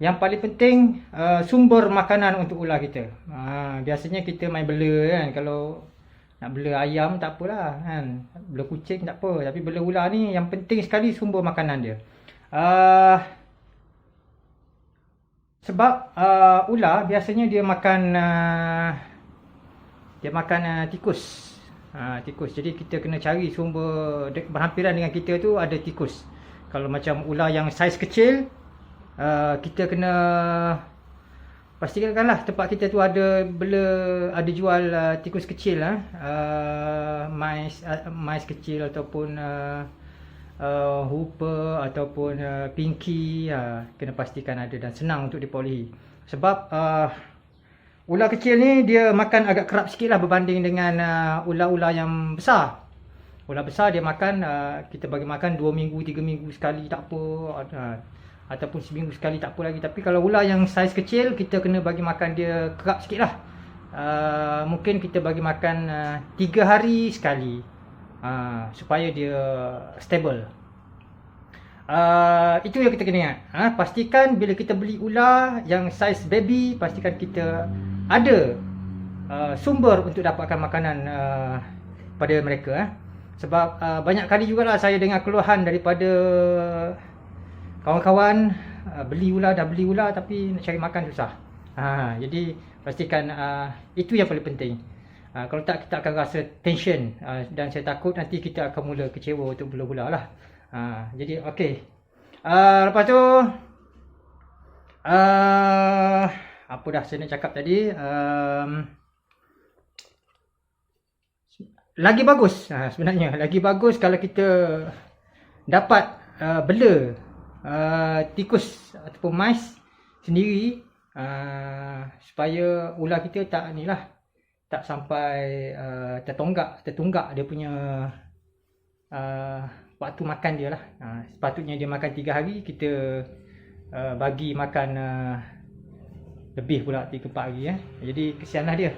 Yang paling penting sumber makanan untuk ular kita. Biasanya kita main bela kan, kalau nak bela ayam tak apalah kan, bela kucing tak apa, tapi bela ular ni yang penting sekali sumber makanan dia. Sebab ular biasanya dia makan tikus. Tikus. Jadi kita kena cari sumber berhampiran dengan kita tu ada tikus. Kalau macam ular yang saiz kecil, kita kena pastikanlah tempat kita tu ada jual tikus kecil, mais kecil ataupun hooper ataupun pinky, kena pastikan ada dan senang untuk diperolehi. Sebab ular kecil ni dia makan agak kerap sikit lah berbanding dengan ular-ular yang besar. Ular besar dia makan, kita bagi makan 2 minggu 3 minggu sekali tak apa, ataupun seminggu sekali tak apa lagi. Tapi kalau ular yang saiz kecil, kita kena bagi makan dia kerap sikit lah. Mungkin kita bagi makan 3 hari sekali, supaya dia stable. Itu yang kita kena ingat. Pastikan bila kita beli ular yang saiz baby, pastikan kita ada sumber untuk dapatkan makanan pada mereka. Sebab banyak kali jugalah saya dengar keluhan daripada kawan-kawan, dah beli ular tapi nak cari makan susah. Jadi pastikan itu yang paling penting. Kalau tak, kita akan rasa tension, dan saya takut nanti kita akan mula kecewa untuk bela ular lah. Jadi okey. Lepas tu apa dah saya nak cakap tadi, lagi bagus sebenarnya, lagi bagus kalau kita dapat bela tikus ataupun mais sendiri, supaya ular kita tak sampai tertunggak dia punya waktu makan dia lah. Sepatutnya dia makan 3 hari, kita bagi makan lebih pula 3-4 hari. Jadi kesianlah dia.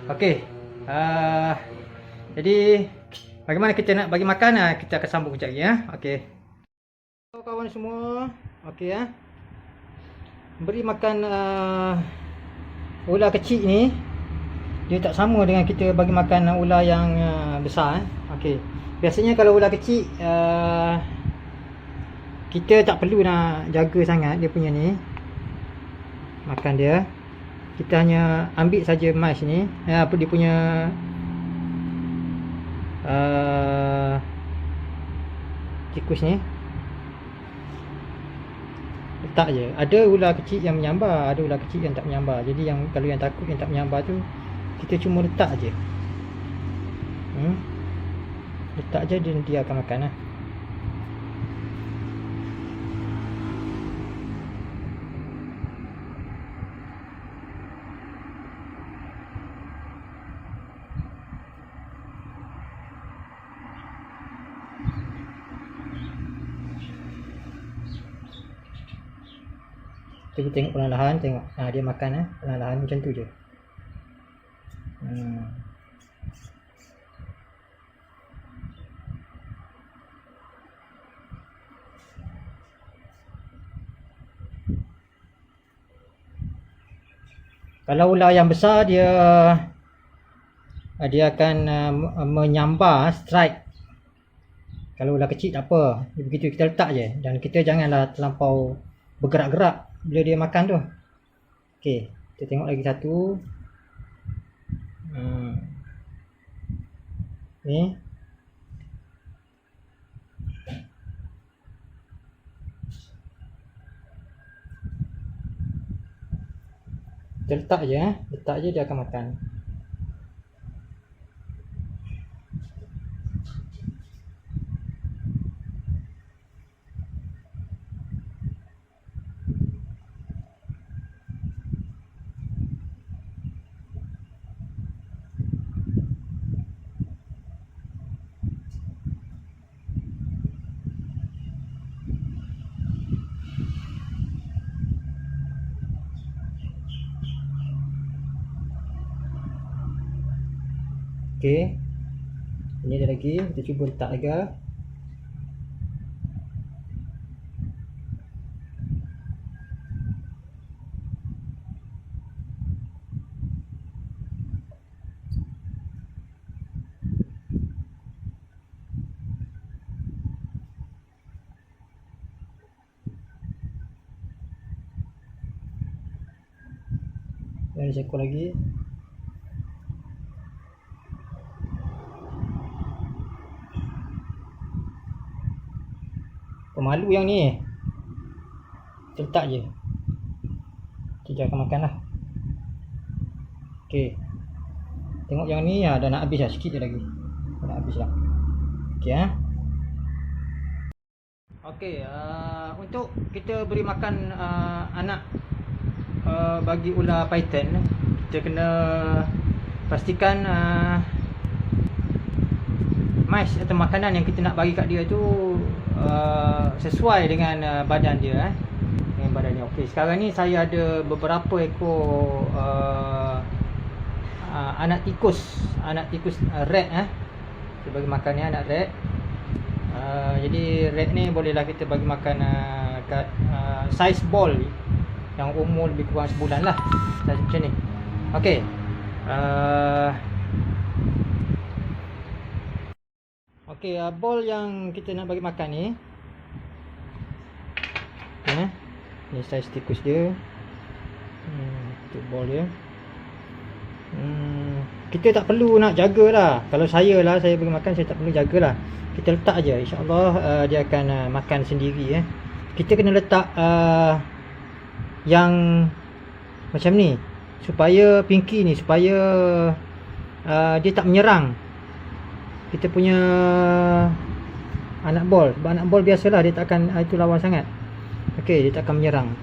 Okey, jadi bagaimana kita nak bagi makan, kita akan sambung kejap lagi. Okey, kawan semua, okey, beri makan ular kecil ni, dia tak sama dengan kita bagi makan ular yang besar. Okey, biasanya kalau ular kecil, kita tak perlu nak jaga sangat dia punya ni makan dia. Kita hanya ambil saja mais ni, apa dia punya tikus ni, letak je. Ada ular kecil yang menyambar, ada ular kecil yang tak menyambar. Jadi kalau yang takut yang tak menyambar tu, kita cuma letak je. Letak je, dia akan makan lah. Kita tengok perlahan-lahan, tengok dia makan perlahan-lahan macam tu je. Kalau ular yang besar, dia akan menyambar, strike. Kalau ular kecil tak apa, begitu kita letak je, dan kita janganlah terlampau bergerak-gerak bila dia makan tu. Okey, kita tengok lagi satu. Ni kita letak je, dia akan makan. Okey, ini ada lagi, kita cuba letak lagi. Dari seekor lagi. Pemalu yang ni. Letak je. Kita akan makan lah. Okey. Tengok yang ni dah nak habis dah, sikit je lagi. Dah nak habis dah. Okey Okey, untuk kita beri makan anak bagi ular python, kita kena pastikan mais atau makanan yang kita nak bagi kat dia tu sesuai dengan badan dia dengan badan dia. Okey, sekarang ni saya ada beberapa ekor anak tikus rat kita bagi makan ni anak rat. Jadi rat ni bolehlah kita bagi makan kat size ball yang umur lebih kurang sebulan lah, size macam ni. Okey, okey, ball yang kita nak bagi makan ni, ni size tikus dia. Itu ball dia. Kita tak perlu nak jagalah. Kalau saya bagi makan, saya tak perlu jagalah. Kita letak aja, insya-Allah dia akan makan sendiri. Kita kena letak yang macam ni supaya pinky ni, supaya dia tak menyerang kita punya anak ball. Sebab anak ball biasalah dia tak akan itu lawan sangat. Okey, dia tak akan menyerang.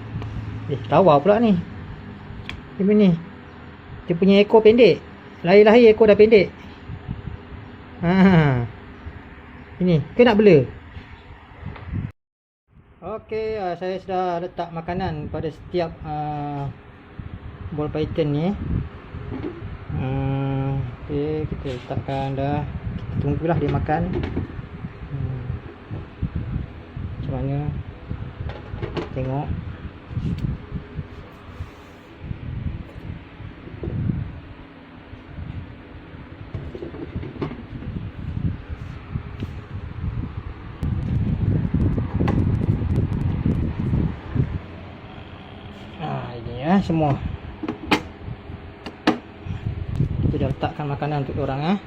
Tawar pula ni. Ni dia punya ekor pendek. Lahir-lahir ekor dah pendek. Ini ke nak bela? Okey, saya sudah letak makanan pada setiap ball python ni. Okey, kita letakkan dah. Kita tunggulah dia makan. Macam mana? Tengok. Semua kita dah letakkan makanan untuk orang